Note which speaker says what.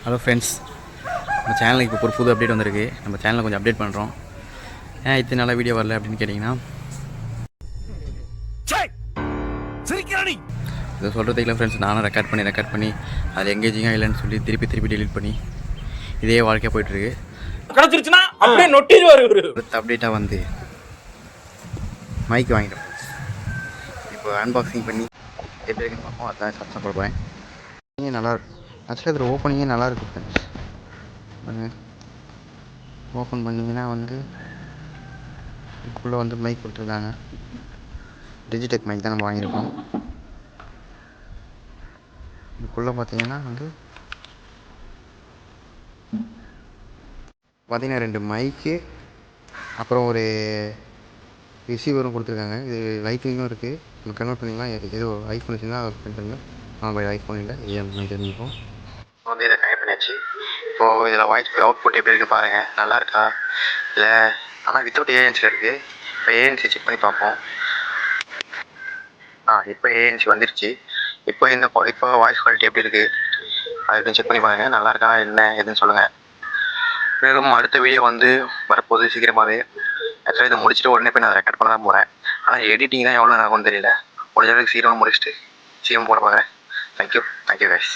Speaker 1: Hello friends, நம்ம சேனலுக்கு இப்போ ஒரு புது அப்டேட் வந்திருக்கு. நம்ம சேனலை கொஞ்சம் அப்டேட் பண்ணுறோம். ஏன் இத்தனை நாளாக வீடியோ வரல அப்படின்னு கேட்டிங்கன்னா, இதை சொல்கிறதுக்குல ஃப்ரெண்ட்ஸ், நானும் ரெக்கார்ட் பண்ணி அதில் எங்கேஜிங்காக இல்லைன்னு சொல்லி திருப்பி டெலிட் பண்ணி இதே வாழ்க்கையாக போயிட்டுருக்கு.
Speaker 2: கிடச்சிருச்சுன்னா அப்படியே நொட்டிடுவார் இவரு.
Speaker 1: அடுத்த அப்டேட்டாக வந்து மைக் வாங்கிட்டேன் ஃப்ரெண்ட்ஸ். இப்போ அன்பாக்சிங் பண்ணி எப்படி இருக்குன்னு பார்ப்போம். அதான் சப்ஸ்கிரைப் பண்ணுறேன். நல்லா இருக்கும். ஆக்சுவலாக இதில் ஓப்பனிங்கே நல்லாயிருக்கு ஃப்ரெண்ட்ஸ். ஓப்பன் பண்ணிங்கன்னா வந்து இதுக்குள்ளே வந்து மைக் கொடுத்துருக்காங்க. டிஜிடெக் மைக் தான் நம்ம வாங்கியிருக்கோம். இதுக்குள்ளே பார்த்தீங்கன்னா வந்து பார்த்தீங்கன்னா 2 மைக்கு, அப்புறம் ஒரு ரிசீவரும் கொடுத்துருக்காங்க. இது லைட்டிங்கும் இருக்குது. நம்ம கன்வெர்ட் பண்ணிக்கலாம். ஏதோ ஐஃபோன் வச்சுருந்தா பண்ணுறேங்க. ஐஃபோன் இல்லை, இது தெரிஞ்சுப்போம். வந்து இதை கனெக்ட் பண்ணியாச்சு. இப்போது இதில் வாய்ஸ் அவுட்புட் எப்படி இருக்குது பாருங்கள். நல்லா இருக்கா இல்லை? ஆனால் வித்தவுட் ஏஎன்சியில் இருக்குது. இப்போ ஏஎன்சி செக் பண்ணி பார்ப்போம். இப்போ ஏஎன்சி வந்துருச்சு. இப்போ வாய்ஸ் குவாலிட்டி எப்படி இருக்குது அது செக் பண்ணி பாருங்கள். நல்லா இருக்கா என்ன எதுன்னு சொல்லுங்கள். மேலும் அடுத்த வீடியோ வந்து வரப்போகுது சீக்கிரமாகவே. ஆக்சுவலாக இதை முடிச்சுட்டு உடனே போய் நான் ரெக்கார்ட் பண்ண தான் போகிறேன். ஆனால் எடிட்டிங் தான் எவ்வளோ ஆகும்னு தெரியல. முடிஞ்ச அளவுக்கு சீக்கிரம் முடிச்சுட்டு சீக்கிரம் போட பார்க்குறேன். Thank you guys.